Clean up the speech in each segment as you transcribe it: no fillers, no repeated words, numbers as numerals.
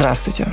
Здравствуйте.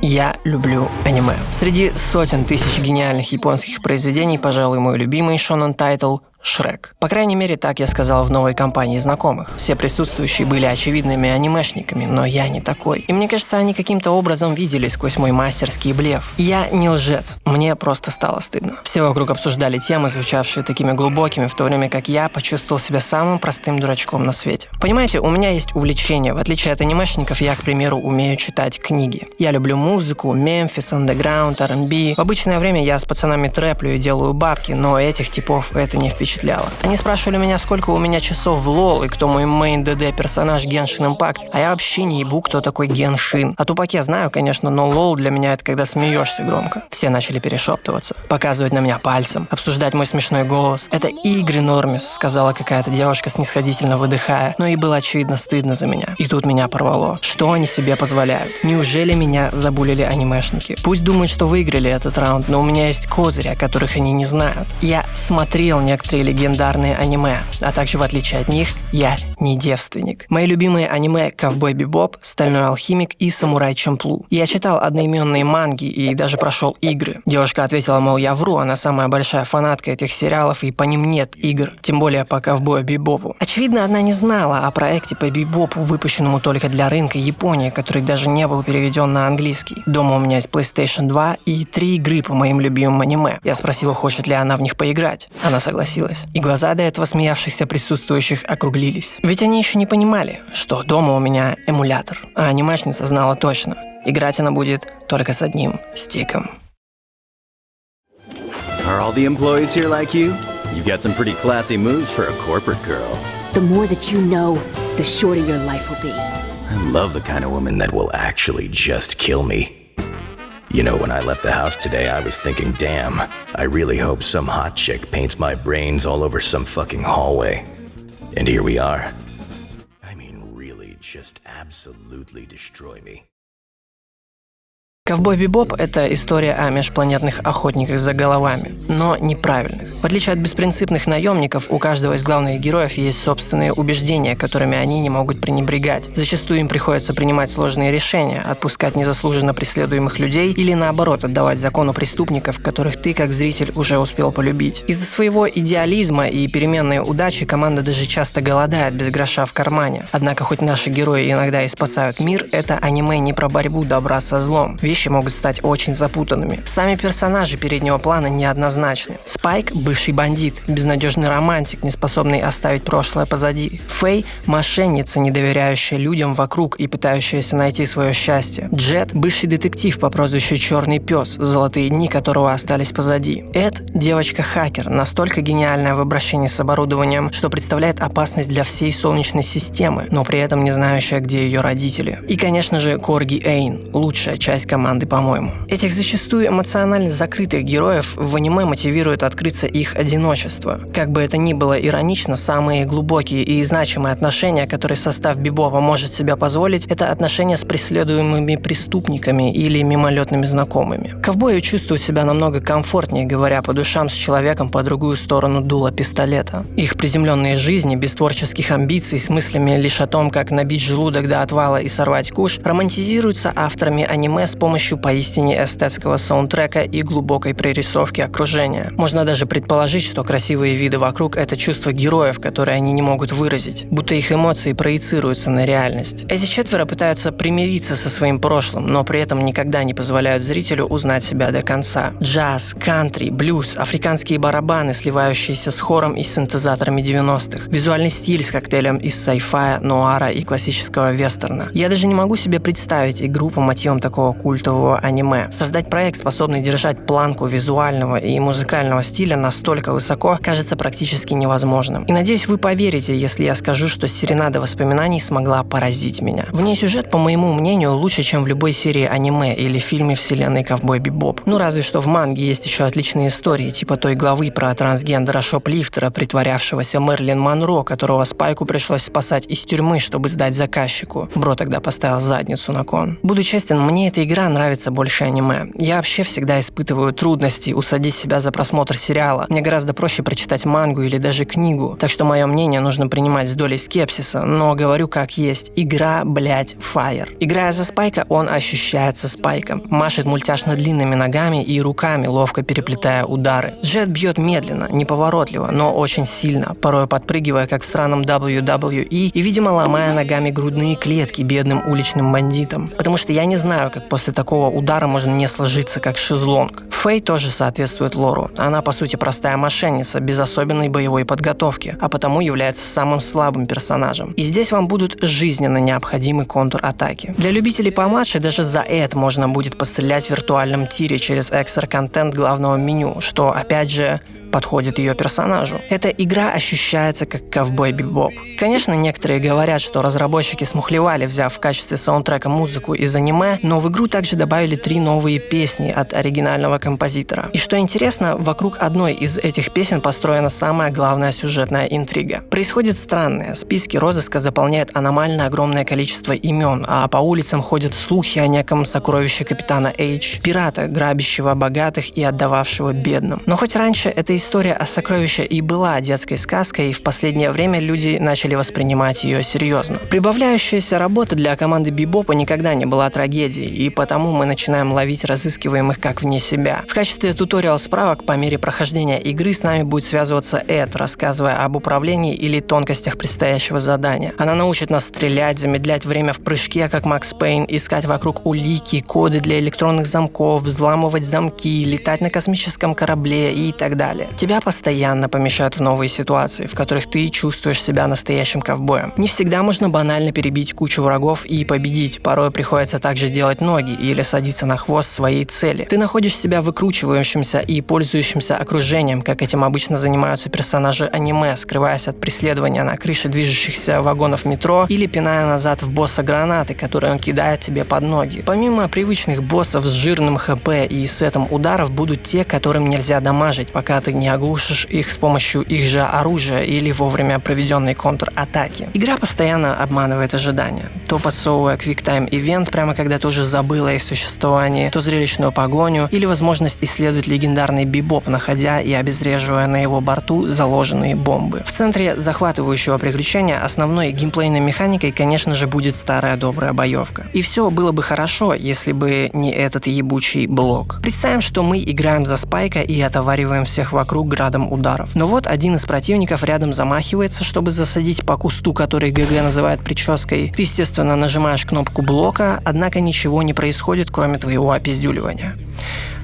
Я люблю аниме. Среди сотен тысяч гениальных японских произведений, пожалуй, мой любимый шонэн тайтл — Шрек. По крайней мере, так я сказал в новой компании знакомых. Все присутствующие были очевидными анимешниками, но я не такой. И мне кажется, они каким-то образом видели сквозь мой мастерский блеф. Я не лжец, мне просто стало стыдно. Все вокруг обсуждали темы, звучавшие такими глубокими, в то время как я почувствовал себя самым простым дурачком на свете. Понимаете, у меня есть увлечение. В отличие от анимешников, я, к примеру, умею читать книги. Я люблю музыку, Мемфис, андеграунд, R&B. В обычное время я с пацанами трэплю и делаю бабки, но этих типов это не впечатляет. Они спрашивали меня, сколько у меня часов в лол и кто мой мейн ДД персонаж Genshin Impact, а я вообще не ебу, кто такой Геншин. О Тупаке знаю, конечно, но лол для меня это когда смеешься громко. Все начали перешептываться, показывать на меня пальцем, обсуждать мой смешной голос. Это игры, Нормис, сказала какая-то девушка, снисходительно выдыхая, но ей было очевидно стыдно за меня. И тут меня порвало. Что они себе позволяют? Неужели меня забулили анимешники? Пусть думают, что выиграли этот раунд, но у меня есть козыри, о которых они не знают. Я смотрел некоторые легендарные аниме, а также, в отличие от них, я не девственник. Мои любимые аниме — Ковбой Бибоп, Стальной алхимик и Самурай Чамплу. Я читал одноименные манги и даже прошел игры. Девушка ответила, мол, я вру, она самая большая фанатка этих сериалов и по ним нет игр, тем более по Ковбою Бибопу. Очевидно, она не знала о проекте по Бибопу, выпущенному только для рынка Японии, который даже не был переведен на английский. Дома у меня есть PlayStation 2 и 3 игры по моим любимым аниме. Я спросил, хочет ли она в них поиграть. Она согласилась. И глаза до этого смеявшихся присутствующих округлились. Ведь они еще не понимали, что дома у меня эмулятор, а анимешница знала точно. Играть она будет только с одним стиком. Are all the employees here like you? You've got some pretty classy moves for a corporate girl. The more that you know, the shorter your life will be. I love the kind of woman that will actually just kill me. You know, when I left the house today, I was thinking, damn, I really hope some hot chick paints my brains all over some fucking hallway. And here we are. I mean, really, just absolutely destroy me. Ковбой Бибоп — это история о межпланетных охотниках за головами, но неправильных. В отличие от беспринципных наемников, у каждого из главных героев есть собственные убеждения, которыми они не могут пренебрегать. Зачастую им приходится принимать сложные решения, отпускать незаслуженно преследуемых людей или, наоборот, отдавать закону преступников, которых ты, как зритель, уже успел полюбить. Из-за своего идеализма и переменной удачи команда даже часто голодает без гроша в кармане. Однако, хоть наши герои иногда и спасают мир, это аниме не про борьбу добра со злом. Вещи могут стать очень запутанными. Сами персонажи переднего плана неоднозначны. Спайк — бывший бандит, безнадежный романтик, не способный оставить прошлое позади. Фэй — мошенница, не доверяющая людям вокруг и пытающаяся найти свое счастье. Джет — бывший детектив по прозвищу Черный пес, золотые дни которого остались позади. Эд — девочка-хакер, настолько гениальная в обращении с оборудованием, что представляет опасность для всей Солнечной системы, но при этом не знающая, где ее родители. И, конечно же, Корги Эйн — лучшая часть команды, по-моему. Этих зачастую эмоционально закрытых героев в аниме мотивирует открыться их одиночество. Как бы это ни было иронично, самые глубокие и значимые отношения, которые состав Бибопа может себе позволить, это отношения с преследуемыми преступниками или мимолетными знакомыми. Ковбои чувствуют себя намного комфортнее, говоря по душам с человеком по другую сторону дула пистолета. Их приземленные жизни, без творческих амбиций, с мыслями лишь о том, как набить желудок до отвала и сорвать куш, романтизируются авторами аниме с помощью поистине эстетского саундтрека и глубокой прорисовки окружения. Можно даже предположить, что красивые виды вокруг — это чувства героев, которые они не могут выразить, будто их эмоции проецируются на реальность. Эти четверо пытаются примириться со своим прошлым, но при этом никогда не позволяют зрителю узнать себя до конца. Джаз, кантри, блюз, африканские барабаны, сливающиеся с хором и синтезаторами 90-х, визуальный стиль с коктейлем из сайфая, нуара и классического вестерна. Я даже не могу себе представить игру по мотивам такого культового аниме. Создать проект, способный держать планку визуального и музыкального стиля настолько высоко, кажется практически невозможным. И надеюсь, вы поверите, если я скажу, что «Серенада воспоминаний» смогла поразить меня. В ней сюжет, по моему мнению, лучше, чем в любой серии аниме или фильме вселенной Ковбой Бибоп. Ну разве что в манге есть еще отличные истории, типа той главы про трансгендера-шоплифтера, притворявшегося Мэрилин Монро, которого Спайку пришлось спасать из тюрьмы, чтобы сдать заказчику. Бро тогда поставил задницу на кон. Буду честен, мне эта игра нравится больше аниме. Я вообще всегда испытываю трудности усадить себя за просмотр сериала. Мне гораздо проще прочитать мангу или даже книгу. Так что мое мнение нужно принимать с долей скепсиса, но говорю как есть. Игра, блять, фаер. Играя за Спайка, он ощущается Спайком. Машет мультяшно длинными ногами и руками, ловко переплетая удары. Джет бьет медленно, неповоротливо, но очень сильно, порой подпрыгивая, как в сраном WWE, и, видимо, ломая ногами грудные клетки бедным уличным бандитам. Потому что я не знаю, как после такого удара можно не сложиться, как шезлонг. Фэй тоже соответствует лору. Она, по сути, простая мошенница, без особенной боевой подготовки, а потому является самым слабым персонажем. И здесь вам будут жизненно необходимы контр-атаки. Для любителей помладше даже за это можно будет пострелять в виртуальном тире через экстра-контент главного меню, что, опять же, подходит ее персонажу. Эта игра ощущается как Ковбой Бибоп. Конечно, некоторые говорят, что разработчики смухлевали, взяв в качестве саундтрека музыку из аниме, но в игру также добавили 3 новые песни от оригинального композитора. И что интересно, вокруг одной из этих песен построена самая главная сюжетная интрига. Происходит странное. Списки розыска заполняет аномально огромное количество имен, а по улицам ходят слухи о неком сокровище капитана H, пирата, грабящего богатых и отдававшего бедным. Но хоть раньше эта история о сокровище и была детской сказкой, и в последнее время люди начали воспринимать ее серьезно. Прибавляющаяся работа для команды Бибопа никогда не была трагедией, и потому мы начинаем ловить разыскиваемых как вне себя. В качестве туториал-справок по мере прохождения игры с нами будет связываться Эд, рассказывая об управлении или тонкостях предстоящего задания. Она научит нас стрелять, замедлять время в прыжке, как Макс Пейн, искать вокруг улики, коды для электронных замков, взламывать замки, летать на космическом корабле и так далее. Тебя постоянно помещают в новые ситуации, в которых ты чувствуешь себя настоящим ковбоем. Не всегда можно банально перебить кучу врагов и победить, порой приходится также делать ноги или садиться на хвост своей цели. Ты находишь себя выкручивающимся и пользующимся окружением, как этим обычно занимаются персонажи аниме, скрываясь от преследования на крыше движущихся вагонов метро или пиная назад в босса гранаты, которые он кидает тебе под ноги. Помимо привычных боссов с жирным ХП и сетом ударов будут те, которым нельзя дамажить, пока ты не оглушишь их с помощью их же оружия или вовремя проведенной контр-атаки. Игра постоянно обманывает ожидания, то подсовывая квиктайм-ивент прямо когда ты уже забыл о их существовании, то зрелищную погоню или возможность исследовать легендарный Бибоп, находя и обезвреживая на его борту заложенные бомбы. В центре захватывающего приключения основной геймплейной механикой, конечно же, будет старая добрая боевка. И все было бы хорошо, если бы не этот ебучий блок. Представим, что мы играем за Спайка и отовариваем всех вокруг градом ударов. Но вот один из противников рядом замахивается, чтобы засадить по кусту, который ГГ называет прической. Ты, естественно, нажимаешь кнопку блока, однако ничего не происходит, кроме твоего опиздюливания.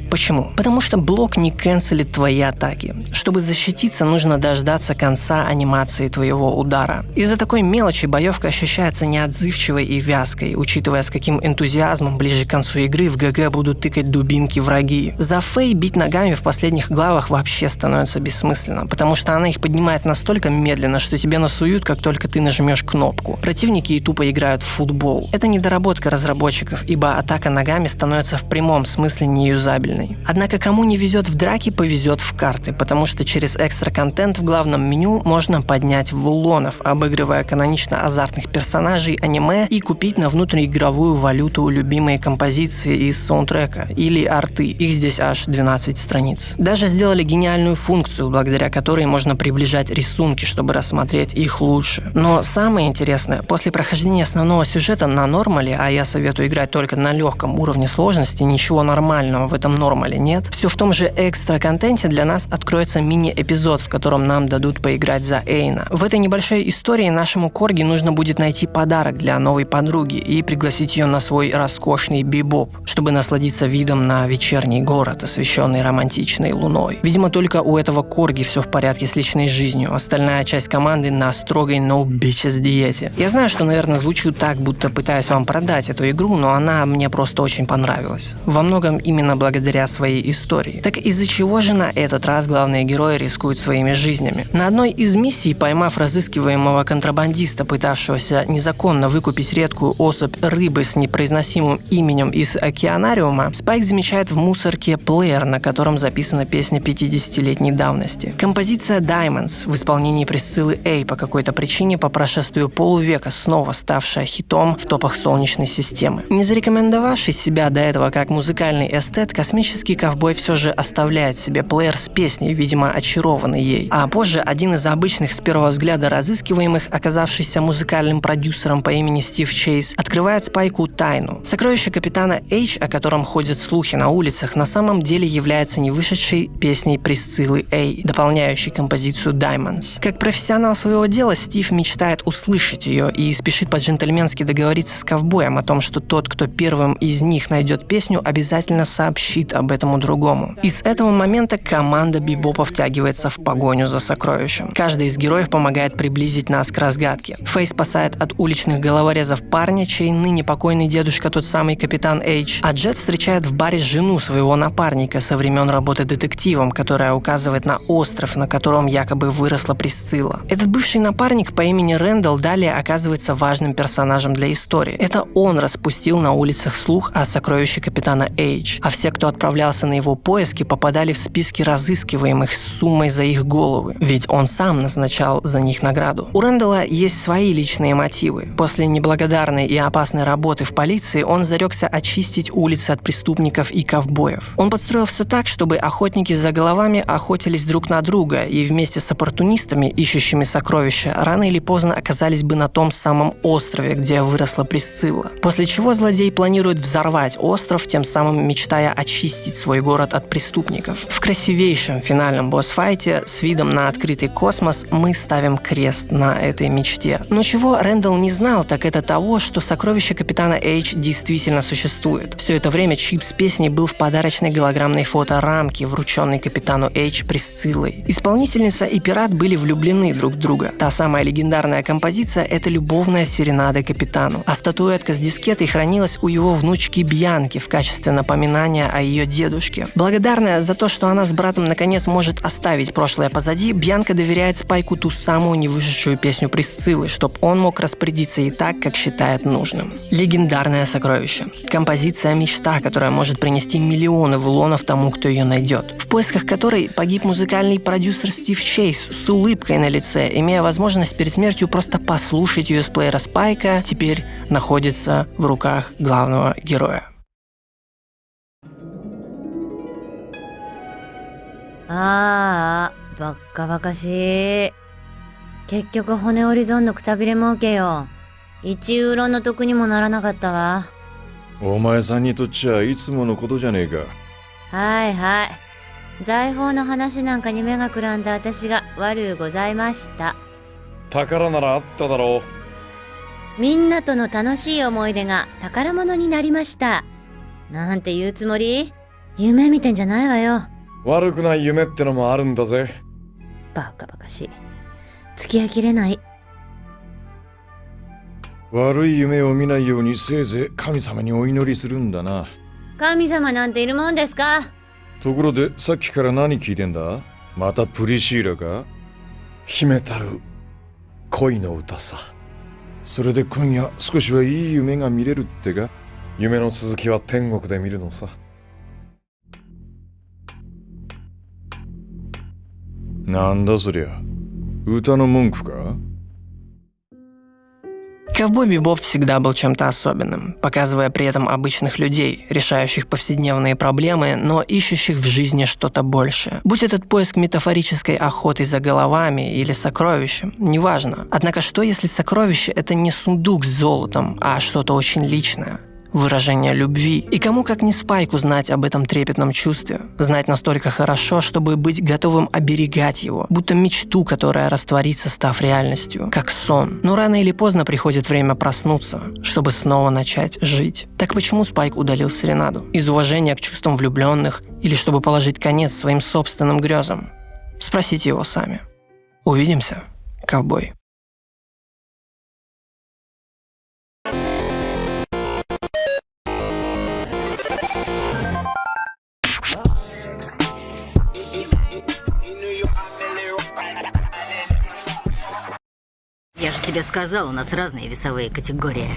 Почему? Потому что блок не канцелит твои атаки. Чтобы защититься, нужно дождаться конца анимации твоего удара. Из-за такой мелочи боевка ощущается неотзывчивой и вязкой, учитывая, с каким энтузиазмом ближе к концу игры в ГГ будут тыкать дубинки враги. За Фэй бить ногами в последних главах вообще становится бессмысленно, потому что она их поднимает настолько медленно, что тебе насуют, как только ты нажмешь кнопку. Противники и тупо играют в футбол. Это недоработка разработчиков, ибо атака ногами становится в прямом смысле неюзабельной. Однако кому не везет в драке, повезет в карты, потому что через экстра-контент в главном меню можно поднять вулонов, обыгрывая канонично азартных персонажей аниме и купить на внутриигровую валюту любимые композиции из саундтрека или арты. Их здесь аж 12 страниц. Даже сделали гениальную функцию, благодаря которой можно приближать рисунки, чтобы рассмотреть их лучше. Но самое интересное, после прохождения основного сюжета на нормале, а я советую играть только на легком уровне сложности, ничего нормального в этом нормале нет, все в том же экстра-контенте для нас откроется мини-эпизод, в котором нам дадут поиграть за Эйна. В этой небольшой истории нашему Корги нужно будет найти подарок для новой подруги и пригласить ее на свой роскошный бибоп, чтобы насладиться видом на вечерний город, освещенный романтичной луной. Видимо, только у этого Корги все в порядке с личной жизнью, остальная часть команды на строгой no bitches диете. Я знаю, что, наверное, звучу так, будто пытаюсь вам продать эту игру, но она мне просто очень понравилась. Во многом именно благодаря для своей истории. Так из-за чего же на этот раз главные герои рискуют своими жизнями? На одной из миссий, поймав разыскиваемого контрабандиста, пытавшегося незаконно выкупить редкую особь рыбы с непроизносимым именем из океанариума, Спайк замечает в мусорке плеер, на котором записана песня 50-летней давности. Композиция Diamonds в исполнении Присциллы Эй по какой-то причине по прошествию полувека снова ставшая хитом в топах Солнечной системы. Не зарекомендовавший себя до этого как музыкальный эстет, космический ковбой все же оставляет себе плеер с песней, видимо, очарованный ей. А позже один из обычных с первого взгляда разыскиваемых, оказавшийся музыкальным продюсером по имени Стив Чейз, открывает Спайку тайну. Сокровище капитана Эйч, о котором ходят слухи на улицах, на самом деле является не вышедшей песней Присциллы Эй, дополняющей композицию Diamonds. Как профессионал своего дела, Стив мечтает услышать ее и спешит по-джентльменски договориться с ковбоем о том, что тот, кто первым из них найдет песню, обязательно сообщит об этом другому. И с этого момента команда Бибопа втягивается в погоню за сокровищем. Каждый из героев помогает приблизить нас к разгадке. Фэй спасает от уличных головорезов парня, чей ныне покойный дедушка тот самый капитан Эйч, а Джет встречает в баре жену своего напарника со времен работы детективом, которая указывает на остров, на котором якобы выросла Присцилла. Этот бывший напарник по имени Рэндалл далее оказывается важным персонажем для истории. Это он распустил на улицах слух о сокровище капитана Эйч, а все, кто отправлялся на его поиски, попадали в списки разыскиваемых с суммой за их головы, ведь он сам назначал за них награду. У Рэндалла есть свои личные мотивы. После неблагодарной и опасной работы в полиции он зарекся очистить улицы от преступников и ковбоев. Он подстроил все так, чтобы охотники за головами охотились друг на друга и вместе с оппортунистами, ищущими сокровища, рано или поздно оказались бы на том самом острове, где выросла Присцилла. После чего злодей планирует взорвать остров, тем самым мечтая очистить свой город от преступников. В красивейшем финальном босс-файте с видом на открытый космос мы ставим крест на этой мечте. Но чего Рэндалл не знал, так это того, что сокровище капитана Эйч действительно существует. Все это время чип с песней был в подарочной голограммной фоторамке, врученной капитану Эйч Присциллой. Исполнительница и пират были влюблены друг в друга. Та самая легендарная композиция — это любовная серенада капитану. А статуэтка с дискетой хранилась у его внучки Бьянки в качестве напоминания о ее дедушке. Благодарная за то, что она с братом наконец может оставить прошлое позади, Бьянка доверяет Спайку ту самую невышедшую песню Присциллы, чтобы он мог распорядиться ей так, как считает нужным. Легендарное сокровище. Композиция мечта, которая может принести миллионы вулонов тому, кто ее найдет. В поисках которой погиб музыкальный продюсер Стив Чейз с улыбкой на лице, имея возможность перед смертью просто послушать ее с плеера Спайка, теперь находится в руках главного героя.バッカバカしい。結局骨折り損のくたびれ儲けよ。1ユーロの得にもならなかったわ。お前さんにとっちゃいつものことじゃねえか。はいはい。財宝の話なんかに目がくらんだ私が悪うございました。宝ならあっただろう。みんなとの楽しい思い出が宝物になりました。なんて言うつもり？夢見てんじゃないわよ。悪くない夢ってのもあるんだぜ。バカバカしい。付き合いきれない。悪い夢を見ないようにせいぜい神様にお祈りするんだな。神様なんているもんですか？ところでさっきから何聞いてんだ？またプリシーラか？秘めたる恋の歌さ。それで今夜少しはいい夢が見れるってか？夢の続きは天国で見るのさ。なんだそりゃ、歌の文句か? Ковбой Бибоп всегда был чем-то особенным, показывая при этом обычных людей, решающих повседневные проблемы, но ищущих в жизни что-то большее. Будь этот поиск метафорической охотой за головами или сокровищем, неважно. Однако что, если сокровище — это не сундук с золотом, а что-то очень личное? Выражение любви. И кому как не Спайку знать об этом трепетном чувстве, знать настолько хорошо, чтобы быть готовым оберегать его, будто мечту, которая растворится, став реальностью, как сон. Но рано или поздно приходит время проснуться, чтобы снова начать жить. Так почему Спайк удалил серенаду? Из уважения к чувствам влюбленных или чтобы положить конец своим собственным грезам? Спросите его сами. Увидимся, ковбой. тебе сказал, у нас разные весовые категории.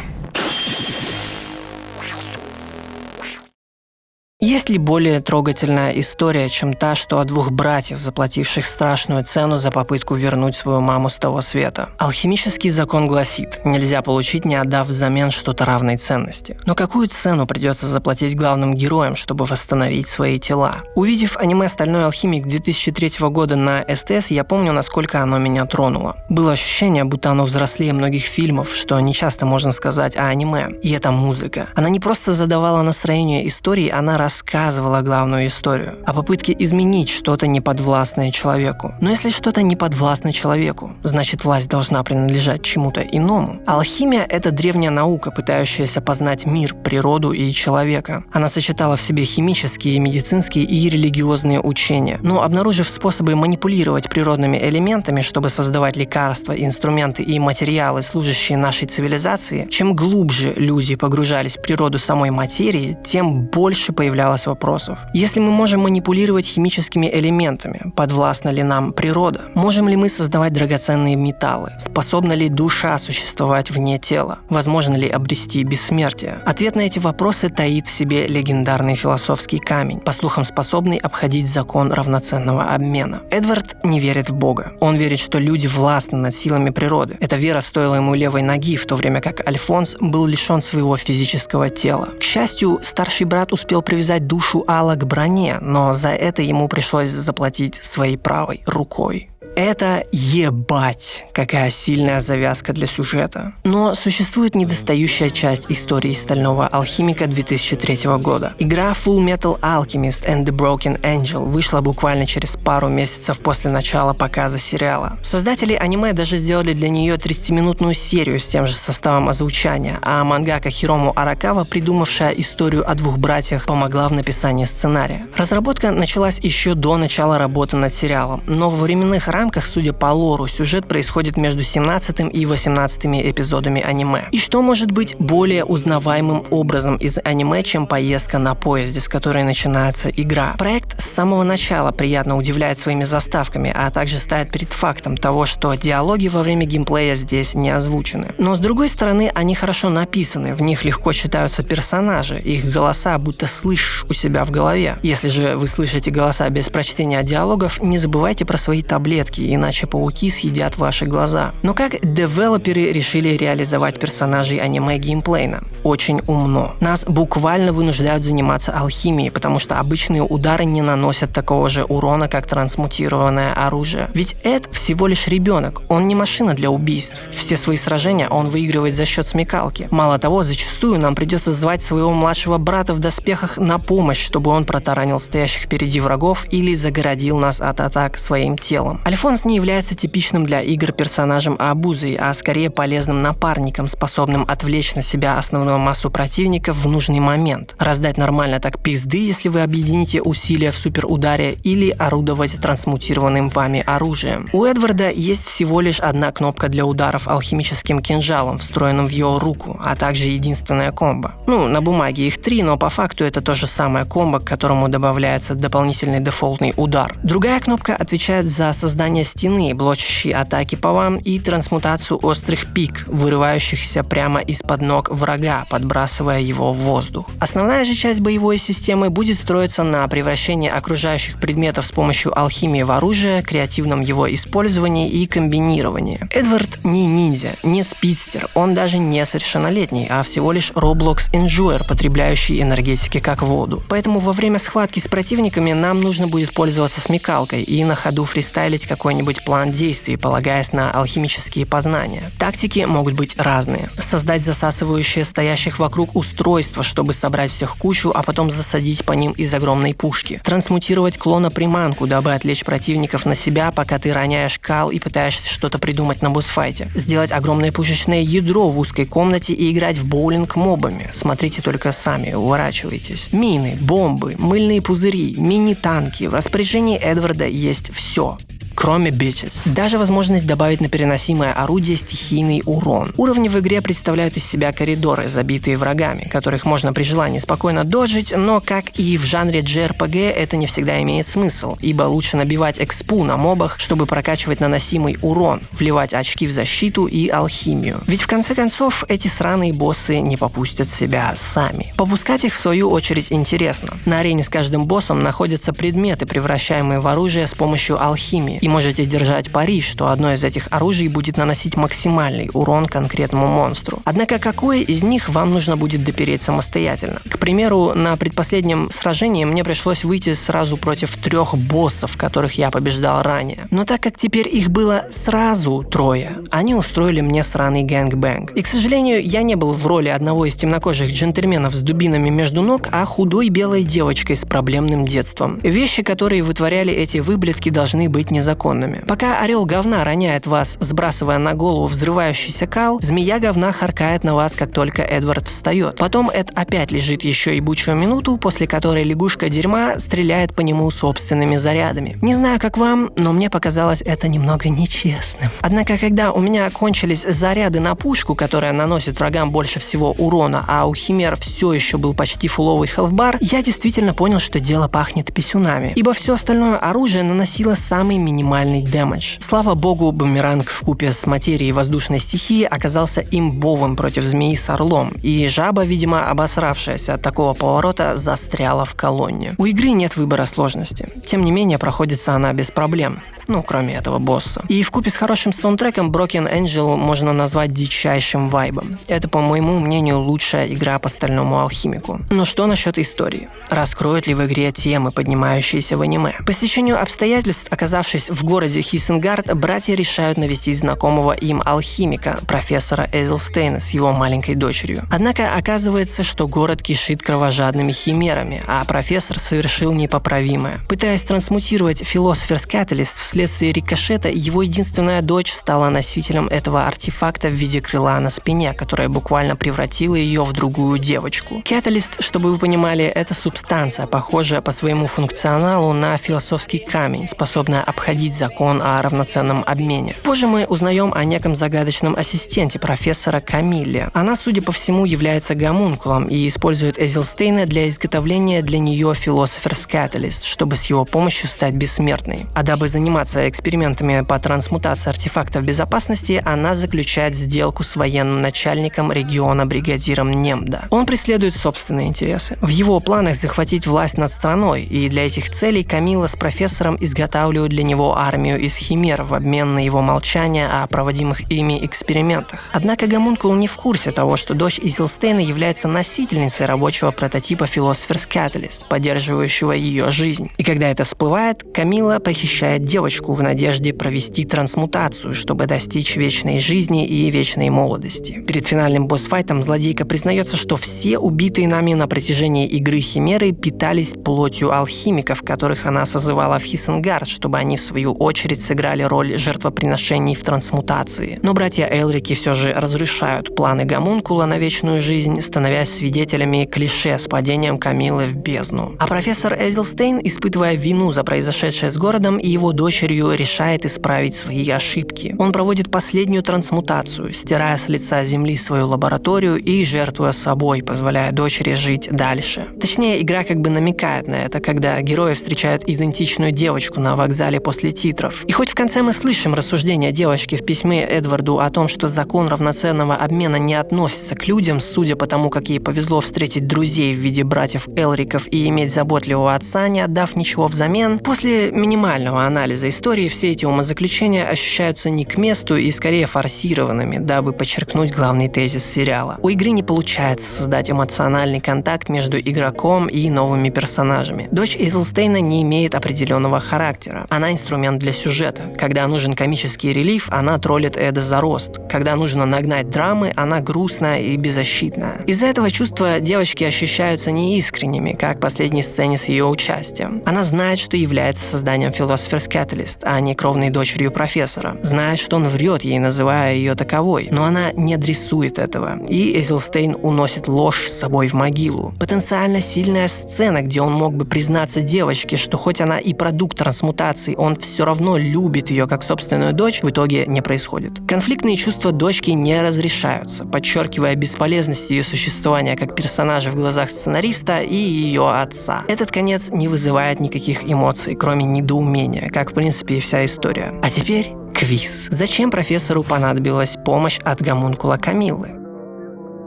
Есть ли более трогательная история, чем та, что о двух братьев, заплативших страшную цену за попытку вернуть свою маму с того света? Алхимический закон гласит, нельзя получить, не отдав взамен что-то равной ценности. Но какую цену придется заплатить главным героям, чтобы восстановить свои тела? Увидев аниме «Стальной алхимик» 2003 года на СТС, я помню, насколько оно меня тронуло. Было ощущение, будто оно взрослее многих фильмов, что не часто можно сказать о аниме. И это музыка. Она не просто задавала настроение истории, она рассказывала главную историю о попытке изменить что-то неподвластное человеку. Но если что-то не подвластно человеку, значит власть должна принадлежать чему-то иному. Алхимия – это древняя наука, пытающаяся познать мир, природу и человека. Она сочетала в себе химические, медицинские и религиозные учения. Но обнаружив способы манипулировать природными элементами, чтобы создавать лекарства, инструменты и материалы, служащие нашей цивилизации, чем глубже люди погружались в природу самой материи, тем больше появлялось вопросов. Если мы можем манипулировать химическими элементами, подвластна ли нам природа? Можем ли мы создавать драгоценные металлы? Способна ли душа существовать вне тела? Возможно ли обрести бессмертие? Ответ на эти вопросы таит в себе легендарный философский камень, по слухам способный обходить закон равноценного обмена. Эдвард не верит в Бога. Он верит, что люди властны над силами природы. Эта вера стоила ему левой ноги, в то время как Альфонс был лишен своего физического тела. К счастью, старший брат успел привязать душу Алла к броне, но за это ему пришлось заплатить своей правой рукой. Это ебать, какая сильная завязка для сюжета. Но существует недостающая часть истории «Стального алхимика» 2003 года. Игра Full Metal Alchemist and the Broken Angel вышла буквально через пару месяцев после начала показа сериала. Создатели аниме даже сделали для нее 30-минутную серию с тем же составом озвучания, а мангака Хирому Аракава, придумавшая историю о двух братьях, помогла в написании сценария. Разработка началась еще до начала работы над сериалом, но во временных рамках, судя по лору, сюжет происходит между 17 и 18 эпизодами аниме. И что может быть более узнаваемым образом из аниме, чем поездка на поезде, с которой начинается игра? Проект с самого начала приятно удивляет своими заставками, а также ставит перед фактом того, что диалоги во время геймплея здесь не озвучены. Но с другой стороны, они хорошо написаны, в них легко читаются персонажи, их голоса будто слышишь у себя в голове. Если же вы слышите голоса без прочтения диалогов, не забывайте про свои таблетки, иначе пауки съедят ваши глаза. Но как девелоперы решили реализовать персонажей аниме геймплейно? Очень умно. Нас буквально вынуждают заниматься алхимией, потому что обычные удары не наносят такого же урона, как трансмутированное оружие. Ведь Эд всего лишь ребенок, он не машина для убийств. Все свои сражения он выигрывает за счет смекалки. Мало того, зачастую нам придется звать своего младшего брата в доспехах на помощь, чтобы он протаранил стоящих впереди врагов или загородил нас от атак своим телом. Альфонс не является типичным для игр персонажем обузой, а скорее полезным напарником, способным отвлечь на себя основную массу противников в нужный момент. Раздать нормально так пизды, если вы объедините усилия в суперударе, или орудовать трансмутированным вами оружием. У Эдварда есть всего лишь одна кнопка для ударов алхимическим кинжалом, встроенным в его руку, а также единственная комбо. На бумаге их 3, но по факту это то же самое комбо, к которому добавляется дополнительный дефолтный удар. Другая кнопка отвечает за создание стены, блочащей атаки по вам, и трансмутацию острых пик, вырывающихся прямо из-под ног врага, подбрасывая его в воздух. Основная же часть боевой системы будет строиться на превращении окружающих предметов с помощью алхимии в оружие, креативном его использовании и комбинировании. Эдвард не ниндзя, не спидстер, он даже не совершеннолетний, а всего лишь Roblox Enjoyer, потребляющий энергетики как воду. Поэтому во время схватки с противниками нам нужно будет пользоваться смекалкой и на ходу фристайлить какой-нибудь план действий, полагаясь на алхимические познания. Тактики могут быть разные. Создать засасывающее стоящих вокруг устройство, чтобы собрать всех в кучу, а потом засадить по ним из огромной пушки. Трансмутировать клона-приманку, дабы отвлечь противников на себя, пока ты роняешь кал и пытаешься что-то придумать на босс-файте. Сделать огромное пушечное ядро в узкой комнате и играть в боулинг мобами. Смотрите только сами, уворачивайтесь. Мины, бомбы, мыльные пузыри, мини-танки. В распоряжении Эдварда есть все. кроме bitches. Даже возможность добавить на переносимое орудие стихийный урон. Уровни в игре представляют из себя коридоры, забитые врагами, которых можно при желании спокойно доджить, но, как и в жанре JRPG, это не всегда имеет смысл, ибо лучше набивать экспу на мобах, чтобы прокачивать наносимый урон, вливать очки в защиту и алхимию. Ведь в конце концов, эти сраные боссы не попустят себя сами. Попускать их, в свою очередь, интересно. На арене с каждым боссом находятся предметы, превращаемые в оружие с помощью алхимии, и можете держать пари, что одно из этих оружий будет наносить максимальный урон конкретному монстру. Однако какое из них вам нужно будет допереть самостоятельно? К примеру, на предпоследнем сражении мне пришлось выйти сразу против 3 боссов, которых я побеждал ранее. Но так как теперь их было сразу 3, они устроили мне сраный гэнгбэнг. И, к сожалению, я не был в роли одного из темнокожих джентльменов с дубинами между ног, а худой белой девочкой с проблемным детством. Вещи, которые вытворяли эти выблядки, должны быть незаконными. Пока орел говна роняет вас, сбрасывая на голову взрывающийся кал, змея говна харкает на вас, как только Эдвард встает. Потом Эд опять лежит еще ебучую минуту, после которой лягушка дерьма стреляет по нему собственными зарядами. Не знаю, как вам, но мне показалось это немного нечестным. Однако, когда у меня кончились заряды на пушку, которая наносит врагам больше всего урона, а у химер все еще был почти фуловый хелфбар, я действительно понял, что дело пахнет писюнами, ибо все остальное оружие наносило самый минимальный дэмэдж. Слава богу, бумеранг вкупе с материей воздушной стихии оказался имбовым против змеи с орлом, и жаба, видимо, обосравшаяся от такого поворота, застряла в колонне. У игры нет выбора сложности. Тем не менее, проходится она без проблем. Ну, кроме этого босса. И вкупе с хорошим саундтреком Broken Angel можно назвать дичайшим вайбом. Это, по моему мнению, лучшая игра по Стальному Алхимику. Но что насчет истории? Раскроют ли в игре темы, поднимающиеся в аниме? По стечению обстоятельств, оказавшись в городе Хисенгард, братья решают навестить знакомого им алхимика, профессора Эзелстейна с его маленькой дочерью. Однако оказывается, что город кишит кровожадными химерами, а профессор совершил непоправимое. Пытаясь трансмутировать Philosopher's Catalyst вследствие рикошета, его единственная дочь стала носителем этого артефакта в виде крыла на спине, которое буквально превратило ее в другую девочку. Catalyst, чтобы вы понимали, это субстанция, похожая по своему функционалу на философский камень, способная обходить закон о равноценном обмене. Позже мы узнаем о неком загадочном ассистенте профессора Камилле. Она, судя по всему, является гомункулом и использует Эзелстейна для изготовления для нее Philosopher's Catalyst, чтобы с его помощью стать бессмертной. А дабы заниматься экспериментами по трансмутации артефактов безопасности, она заключает сделку с военным начальником региона бригадиром Немда. Он преследует собственные интересы. В его планах захватить власть над страной, и для этих целей Камилла с профессором изготавливают для него армию из химер в обмен на его молчание о проводимых ими экспериментах. Однако гомункул не в курсе того, что дочь Эзелстейна является носительницей рабочего прототипа Philosopher's Catalyst, поддерживающего ее жизнь. И когда это всплывает, Камилла похищает девочку в надежде провести трансмутацию, чтобы достичь вечной жизни и вечной молодости. Перед финальным босс-файтом злодейка признается, что все убитые нами на протяжении игры химеры питались плотью алхимиков, которых она созывала в Хисенгард, чтобы они в свою очередь сыграли роль жертвоприношений в трансмутации. Но братья Элрики все же разрушают планы гомункула на вечную жизнь, становясь свидетелями клише с падением Камиллы в бездну. А профессор Эзелстейн, испытывая вину за произошедшее с городом и его дочерью, решает исправить свои ошибки. Он проводит последнюю трансмутацию, стирая с лица земли свою лабораторию и жертвуя собой, позволяя дочери жить дальше. Точнее, игра как бы намекает на это, когда герои встречают идентичную девочку на вокзале после титров. И хоть в конце мы слышим рассуждения девочки в письме Эдварду о том, что закон равноценного обмена не относится к людям, судя по тому, как ей повезло встретить друзей в виде братьев Элриков и иметь заботливого отца, не отдав ничего взамен, после минимального анализа истории все эти умозаключения ощущаются не к месту и скорее форсированными, дабы подчеркнуть главный тезис сериала. У игры не получается создать эмоциональный контакт между игроком и новыми персонажами. Дочь Эзелстейна не имеет определенного характера. Она инструмент для сюжета. Когда нужен комический релиф, она троллит Эда за рост. Когда нужно нагнать драмы, она грустная и беззащитная. Из-за этого чувства девочки ощущаются неискренними, как в последней сцене с ее участием. Она знает, что является созданием Philosopher's Catalyst, специалист, а не кровной дочерью профессора. Знает, что он врет ей, называя ее таковой, но она не адресует этого, и Эзелстейн уносит ложь с собой в могилу. Потенциально сильная сцена, где он мог бы признаться девочке, что хоть она и продукт трансмутации, он все равно любит ее как собственную дочь, в итоге не происходит. Конфликтные чувства дочки не разрешаются, подчеркивая бесполезность ее существования как персонажа в глазах сценариста и ее отца. Этот конец не вызывает никаких эмоций, кроме недоумения, как в принципе и вся история. А теперь квиз. Зачем профессору понадобилась помощь от гомункула Камиллы?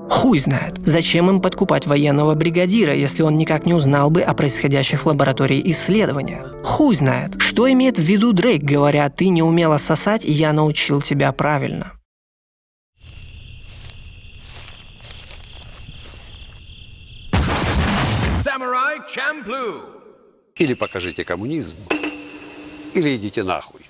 Хуй знает, зачем им подкупать военного бригадира, если он никак не узнал бы о происходящих в лаборатории исследованиях. Хуй знает, что имеет в виду Дрейк, говоря: «Ты не умела сосать, и я научил тебя правильно». Или покажите коммунизм, или идите нахуй.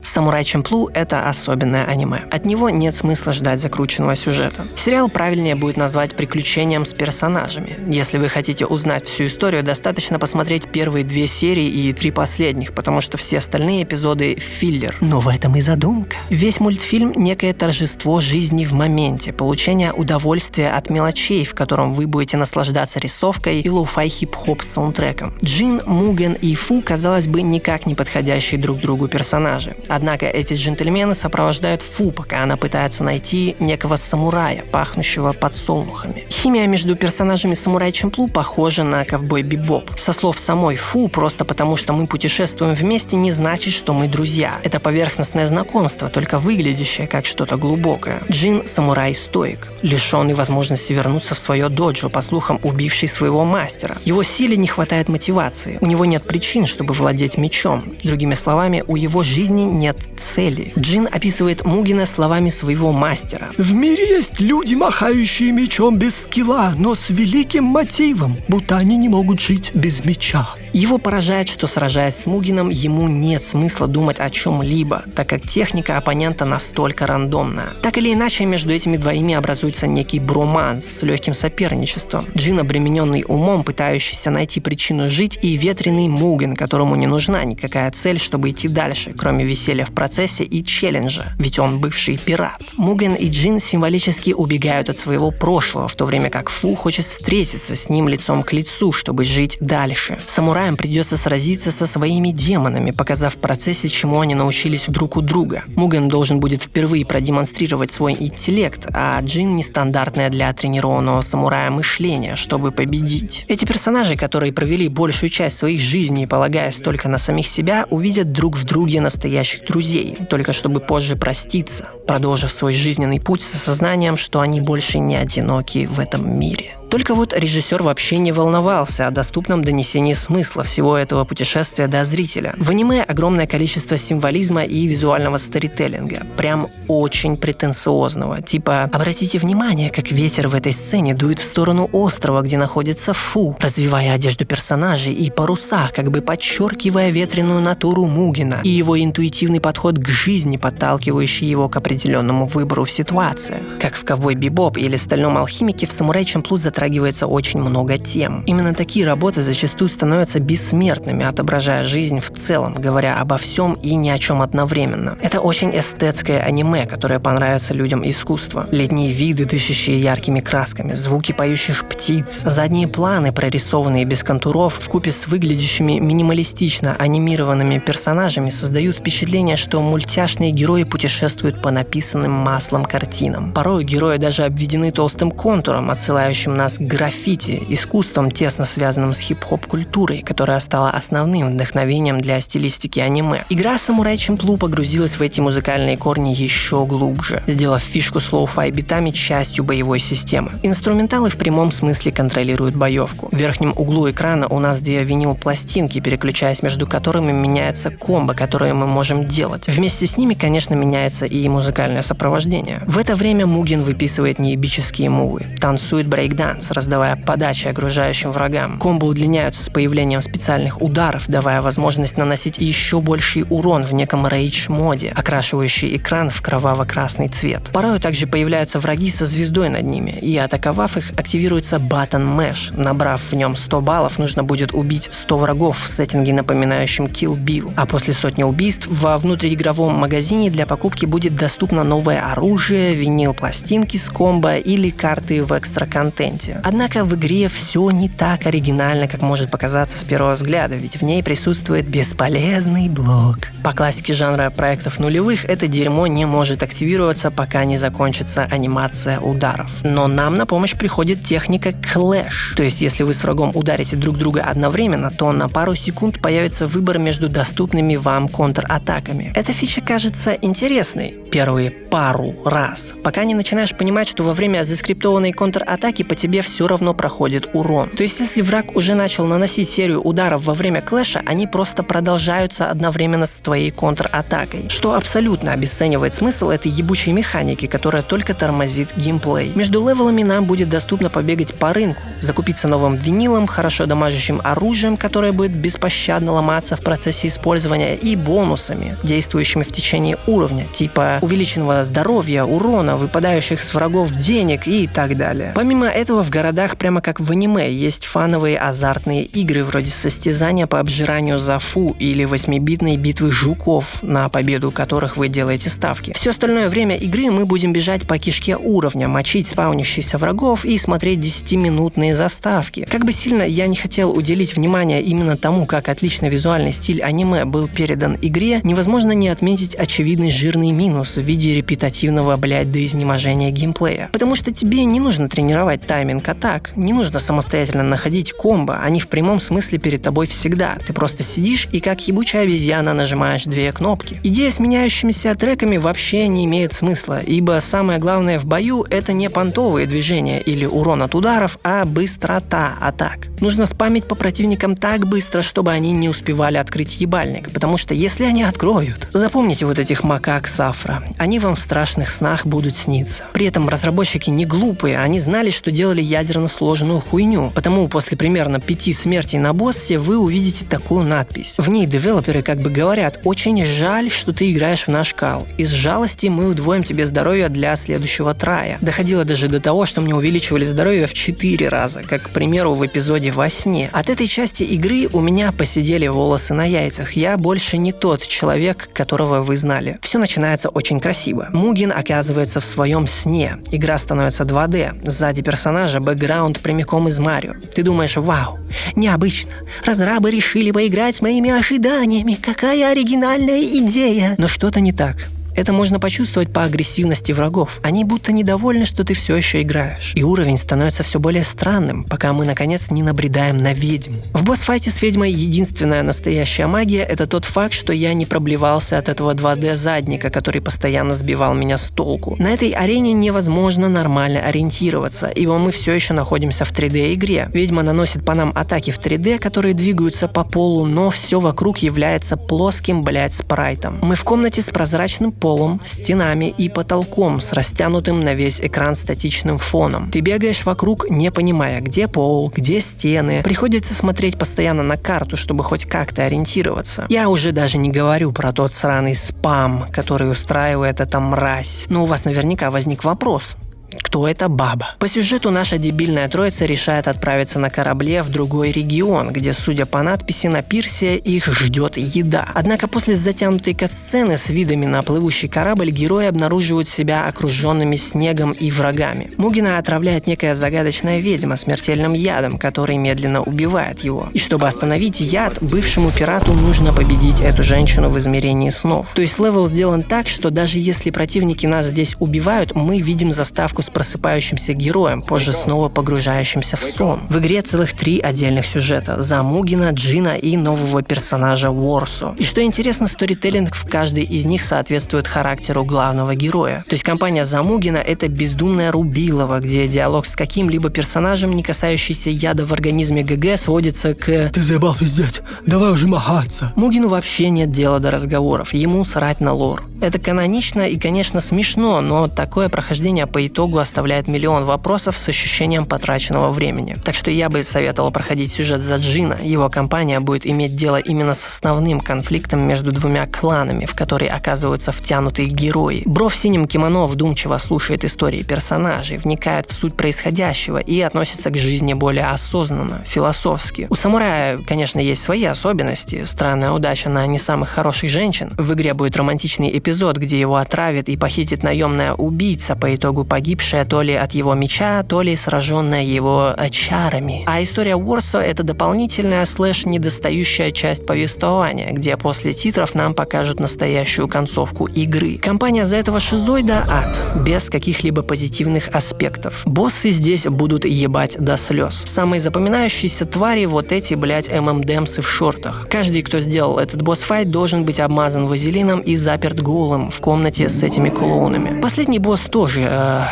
«Самурай Чэмплу» — это особенное аниме. От него нет смысла ждать закрученного сюжета. Сериал правильнее будет назвать приключением с персонажами. Если вы хотите узнать всю историю, достаточно посмотреть первые 2 серии и 3 последних, потому что все остальные эпизоды — филлер. Но в этом и задумка. Весь мультфильм — некое торжество жизни в моменте, получение удовольствия от мелочей, в котором вы будете наслаждаться рисовкой и лоу-фай хип-хоп саундтреком. Джин, Муген и Фу, казалось бы, никак не подходящие друг другу персонажи. Однако эти джентльмены сопровождают Фу, пока она пытается найти некого самурая, пахнущего подсолнухами. Химия между персонажами Самурай Чэмплу похожа на Ковбой Бибоп. Со слов самой Фу, просто потому что мы путешествуем вместе, не значит, что мы друзья. Это поверхностное знакомство, только выглядящее как что-то глубокое. Джин — самурай-стоик, лишенный возможности вернуться в свое доджо, по слухам убивший своего мастера. Его силе не хватает мотивации, у него нет причин, чтобы владеть мечом. Другими словами, у его жизни нет цели. Джин описывает Мугена словами своего мастера. «В мире есть люди, махающие мечом без скилла, но с великим мотивом, будто они не могут жить без меча». Его поражает, что, сражаясь с Мугеном, ему нет смысла думать о чем-либо, так как техника оппонента настолько рандомная. Так или иначе, между этими двоими образуется некий броманс с легким соперничеством. Джин, обремененный умом, пытающийся найти причину жить, и ветреный Муген, которому не нужна никакая цель, чтобы идти дальше, кроме веселья в процессе и челленджа, ведь он бывший пират. Муген и Джин символически убегают от своего прошлого, в то время как Фу хочет встретиться с ним лицом к лицу, чтобы жить дальше. Самураям придется сразиться со своими демонами, показав в процессе, чему они научились друг у друга. Муген должен будет впервые продемонстрировать свой интеллект, а Джин — нестандартное для тренированного самурая мышление, чтобы победить. Эти персонажи, которые провели большую часть своих жизней, полагаясь только на самих себя, увидят друг в друге настоящих друзей, только чтобы позже проститься, продолжив свой жизненный путь с осознанием, что они больше не одиноки в этом мире. Только вот режиссер вообще не волновался о доступном донесении смысла всего этого путешествия до зрителя. В аниме огромное количество символизма и визуального сторителлинга, прям очень претенциозного. Типа, обратите внимание, как ветер в этой сцене дует в сторону острова, где находится Фу, развивая одежду персонажей и паруса, как бы подчеркивая ветреную натуру Мугена и его интуитивный подход к жизни, подталкивающий его к определенному выбору в ситуациях. Как в «Ковбой Бибоп» или «Стальном алхимике», в «Самурай Чэмплу» затрагивается очень много тем. Именно такие работы зачастую становятся бессмертными, отображая жизнь в целом, говоря обо всем и ни о чем одновременно. Это очень эстетское аниме, которое понравится людям искусства. Летние виды, дышащие яркими красками, звуки поющих птиц, задние планы, прорисованные без контуров, вкупе с выглядящими минималистично анимированными персонажами, создают впечатление, что мультяшные герои путешествуют по написанным маслом картинам. Порой герои даже обведены толстым контуром, отсылающим нас к граффити, искусством, тесно связанным с хип-хоп-культурой, которая стала основным вдохновением для стилистики аниме. Игра Самурай Чэмплу погрузилась в эти музыкальные корни еще глубже, сделав фишку с лоу-фай битами частью боевой системы. Инструменталы в прямом смысле контролируют боевку. В верхнем углу экрана у нас 2 винил-пластинки, переключаясь между которыми меняется комбо, которое мы можем делать. Вместе с ними, конечно, меняется и музыкальное сопровождение. В это время Муген выписывает неебические мувы, танцует брейкданс, баланс, раздавая подачи окружающим врагам. Комбо удлиняются с появлением специальных ударов, давая возможность наносить еще больший урон в неком рейдж-моде, окрашивающий экран в кроваво-красный цвет. Порой также появляются враги со звездой над ними, и атаковав их, активируется Button Mash. Набрав в нем 100 баллов, нужно будет убить 100 врагов в сеттинге, напоминающем Kill Bill. А после сотни убийств во внутриигровом магазине для покупки будет доступно новое оружие, винил-пластинки с комбо или карты в экстра-контенте. Однако в игре все не так оригинально, как может показаться с первого взгляда, ведь в ней присутствует бесполезный блок. По классике жанра проектов нулевых, это дерьмо не может активироваться, пока не закончится анимация ударов. Но нам на помощь приходит техника Clash. То есть, если вы с врагом ударите друг друга одновременно, то на пару секунд появится выбор между доступными вам контратаками. Эта фича кажется интересной первые пару раз, пока не начинаешь понимать, что во время заскриптованной контратаки по тебе все равно проходит урон. То есть, если враг уже начал наносить серию ударов во время клэша, они просто продолжаются одновременно с твоей контратакой, что абсолютно обесценивает смысл этой ебучей механики, которая только тормозит геймплей. Между левелами нам будет доступно побегать по рынку, закупиться новым винилом, хорошо дамажащим оружием, которое будет беспощадно ломаться в процессе использования, и бонусами, действующими в течение уровня, типа увеличенного здоровья, урона, выпадающих с врагов денег и так далее. Помимо этого, в городах, прямо как в аниме, есть фановые азартные игры вроде состязания по обжиранию зафу или 8-битной битвы жуков, на победу которых вы делаете ставки. Все остальное время игры мы будем бежать по кишке уровня, мочить спавнящихся врагов и смотреть 10-минутные заставки. Как бы сильно я не хотел уделить внимание именно тому, как отлично визуальный стиль аниме был передан игре, невозможно не отметить очевидный жирный минус в виде репетативного, до изнеможения геймплея. Потому что тебе не нужно тренировать тайминг атак, не нужно самостоятельно находить комбо, они в прямом смысле перед тобой всегда. Ты просто сидишь и как ебучая обезьяна нажимаешь две кнопки. Идея с меняющимися треками вообще не имеет смысла, ибо самое главное в бою — это не понтовые движения или урон от ударов, а быстрота атак. Нужно спамить по противникам так быстро, чтобы они не успевали открыть ебальник, потому что если они откроют... Запомните вот этих макак Сафра, они вам в страшных снах будут сниться. При этом разработчики не глупые, они знали, что делали ядерно сложную хуйню, потому после примерно 5 смертей на боссе вы увидите такую надпись. В ней девелоперы как бы говорят: очень жаль, что ты играешь в наш кал. Из жалости мы удвоим тебе здоровье для следующего трая. Доходило даже до того, что мне увеличивали здоровье в 4 раза, как, к примеру, в эпизоде «Во сне». От этой части игры у меня посидели волосы на яйцах. Я больше не тот человек, которого вы знали. Все начинается очень красиво. Мугин оказывается в своем сне. Игра становится 2D. Сзади персонажа бэкграунд прямиком из Марио. Ты думаешь: вау, необычно. Разрабы решили поиграть с моими ожиданиями. Какая оригинальная идея. Но что-то не так. Это можно почувствовать по агрессивности врагов. Они будто недовольны, что ты все еще играешь. И уровень становится все более странным, пока мы наконец не набредаем на ведьму. В босс-файте с ведьмой единственная настоящая магия — это тот факт, что я не проблевался от этого 2D задника, который постоянно сбивал меня с толку. На этой арене невозможно нормально ориентироваться, ибо мы все еще находимся в 3D игре. Ведьма наносит по нам атаки в 3D, которые двигаются по полу, но все вокруг является плоским, спрайтом. Мы в комнате с прозрачным полом, стенами и потолком с растянутым на весь экран статичным фоном. Ты бегаешь вокруг, не понимая, где пол, где стены. Приходится смотреть постоянно на карту, чтобы хоть как-то ориентироваться. Я уже даже не говорю про тот сраный спам, который устраивает эта мразь. Но у вас наверняка возник вопрос: кто эта баба? По сюжету наша дебильная троица решает отправиться на корабле в другой регион, где, судя по надписи на пирсе, их ждет еда. Однако после затянутой катсцены с видами на плывущий корабль герои обнаруживают себя окруженными снегом и врагами. Мугина отравляет некая загадочная ведьма смертельным ядом, который медленно убивает его. И чтобы остановить яд, бывшему пирату нужно победить эту женщину в измерении снов. То есть левел сделан так, что даже если противники нас здесь убивают, мы видим заставку с просыпающимся героем, позже снова погружающимся в сон. В игре целых 3 отдельных сюжета: за Мугина, Джина и нового персонажа Ворсо. И что интересно, сторителлинг в каждой из них соответствует характеру главного героя. То есть компания Замугина — это бездумная рубилова, где диалог с каким-либо персонажем, не касающийся яда в организме ГГ, сводится к «ты заебал пиздеть, давай уже махаться». Мугину вообще нет дела до разговоров, ему срать на лор. Это канонично и, конечно, смешно, но такое прохождение по итогу итогу оставляет миллион вопросов с ощущением потраченного времени. Так что я бы советовал проходить сюжет за Джина. Его компания будет иметь дело именно с основным конфликтом между двумя кланами, в который оказываются втянутые герои. Бро в синем кимоно вдумчиво слушает истории персонажей, вникает в суть происходящего и относится к жизни более осознанно, философски. У самурая, конечно, есть свои особенности. Странная удача на не самых хороших женщин. В игре будет романтичный эпизод, где его отравит и похитит наемная убийца, по итогу погибшая то ли от его меча, то ли сраженная его чарами. А история Warsaw — это дополнительная недостающая часть повествования, где после титров нам покажут настоящую концовку игры. Компания за этого шизоида ад, без каких-либо позитивных аспектов. Боссы здесь будут ебать до слез. Самые запоминающиеся твари — вот эти, ММДемсы в шортах. Каждый, кто сделал этот босс-файт, должен быть обмазан вазелином и заперт голым в комнате с этими клоунами. Последний босс тоже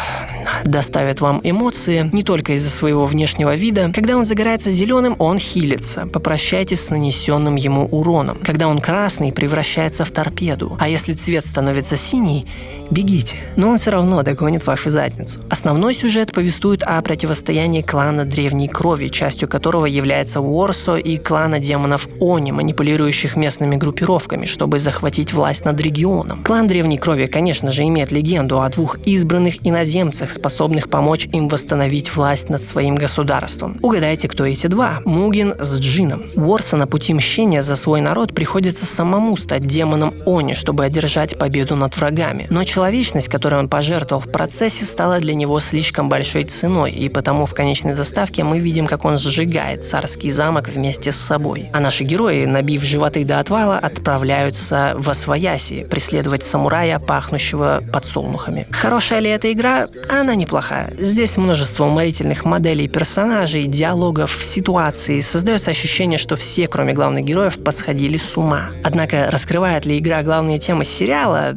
доставит вам эмоции, не только из-за своего внешнего вида. Когда он загорается зеленым, он хилится. Попрощайтесь с нанесенным ему уроном. Когда он красный, превращается в торпеду. А если цвет становится синий, бегите. Но он все равно догонит вашу задницу. Основной сюжет повествует о противостоянии клана Древней Крови, частью которого является Warsaw, и клана демонов Они, манипулирующих местными группировками, чтобы захватить власть над регионом. Клан Древней Крови, конечно же, имеет легенду о двух избранных иноземцах, способных помочь им восстановить власть над своим государством. Угадайте, кто эти два? Мугин с Джином. Warsaw на пути мщения за свой народ приходится самому стать демоном Они, чтобы одержать победу над врагами. Но человечность, которой он пожертвовал в процессе, стала для него слишком большой ценой, и потому в конечной заставке мы видим, как он сжигает царский замок вместе с собой. А наши герои, набив животы до отвала, отправляются в Освояси преследовать самурая, пахнущего подсолнухами. Хорошая ли эта игра? Она неплохая. Здесь множество уморительных моделей персонажей, диалогов, ситуаций. Создается ощущение, что все, кроме главных героев, посходили с ума. Однако, раскрывает ли игра главные темы сериала?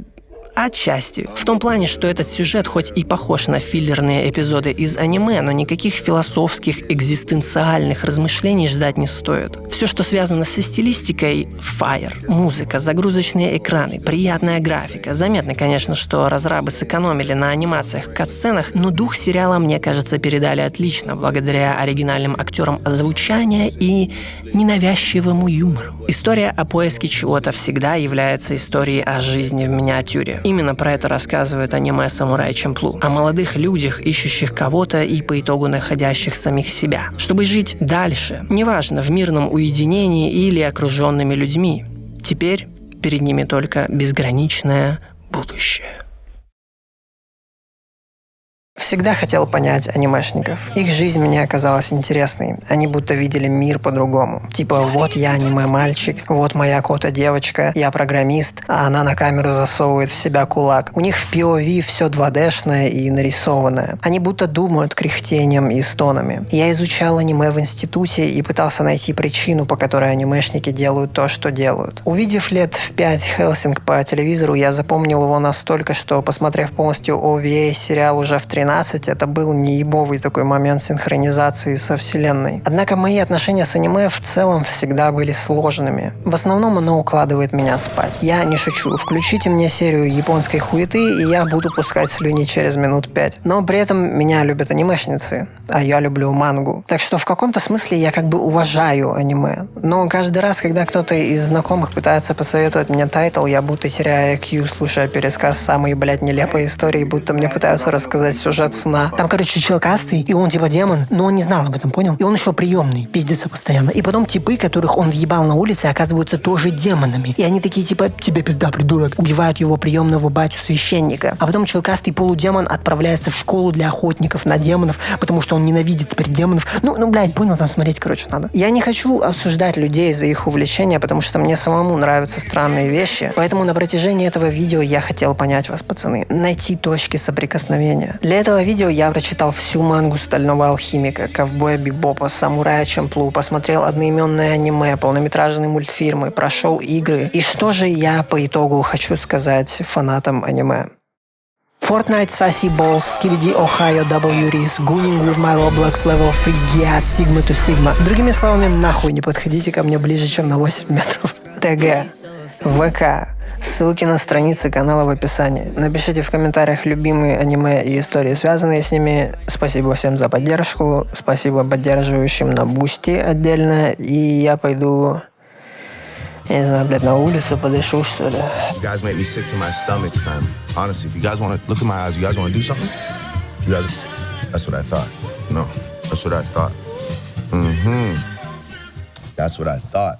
Отчасти. В том плане, что этот сюжет хоть и похож на филлерные эпизоды из аниме, но никаких философских, экзистенциальных размышлений ждать не стоит. Все, что связано со стилистикой — fire. Музыка, загрузочные экраны, приятная графика. Заметно, конечно, что разрабы сэкономили на анимациях, кат-сценах, но дух сериала, мне кажется, передали отлично, благодаря оригинальным актерам озвучания и ненавязчивому юмору. История о поиске чего-то всегда является историей о жизни в миниатюре. Именно про это рассказывает аниме «Самурай Чэмплу». О молодых людях, ищущих кого-то и по итогу находящих самих себя. Чтобы жить дальше, неважно, в мирном уединении или окруженными людьми. Теперь перед ними только безграничное будущее. Всегда хотел понять анимешников. Их жизнь мне оказалась интересной. Они будто видели мир по-другому. Типа, вот я аниме-мальчик, вот моя кота-девочка, я программист, а она на камеру засовывает в себя кулак. У них в POV все 2D-шное и нарисованное. Они будто думают кряхтением и стонами. Я изучал аниме в институте и пытался найти причину, по которой анимешники делают то, что делают. Увидев лет в 5 Хелсинг по телевизору, я запомнил его настолько, что, посмотрев полностью OVA сериал уже в 13, это был неебовый такой момент синхронизации со вселенной. Однако мои отношения с аниме в целом всегда были сложными. В основном оно укладывает меня спать. Я не шучу. Включите мне серию японской хуеты, и я буду пускать слюни через минут 5. Но при этом меня любят анимешницы, а я люблю мангу. Так что в каком-то смысле я как бы уважаю аниме. Но каждый раз, когда кто-то из знакомых пытается посоветовать мне тайтл, я будто теряю IQ, слушая пересказ самой, нелепой истории, будто мне пытаются рассказать сюжет сна. Там, чел кастый, и он типа демон, но он не знал об этом, понял? И он еще приемный, пиздится постоянно. И потом типы, которых он въебал на улице, оказываются тоже демонами. И они такие типа, тебе пизда, придурок. Убивают его приемного батю-священника. А потом челкастый полудемон отправляется в школу для охотников на демонов, потому что он ненавидит теперь демонов. Понял, там смотреть, надо. Я не хочу осуждать людей за их увлечения, потому что мне самому нравятся странные вещи. Поэтому на протяжении этого видео я хотел понять вас, пацаны. Найти точки соприкосновения. Для этого видео я прочитал всю мангу «Стального алхимика», «Ковбоя Бибопа», «Самурая Чэмплу», посмотрел одноименное аниме, полнометражные мультфильмы, прошел игры. И что же я по итогу хочу сказать фанатам аниме? Fortnite Sassy Balls, Skibidi Ohio W Reese, Gooning with my Roblox Level 3 Giat Sigma to Sigma. Другими словами, нахуй не подходите ко мне ближе, чем на 8 метров. ТГ. ВК. Ссылки на страницы канала в описании. Напишите в комментариях любимые аниме и истории, связанные с ними. Спасибо всем за поддержку. Спасибо поддерживающим на Бусти отдельно. И я пойду, я не знаю, блядь, на улицу подышу, что ли. You guys make me sick to my stomach, fam. Honestly, if you guys want to look in my eyes, you guys want to do something? You guys, that's what I thought. No, that's what I thought. That's what I thought.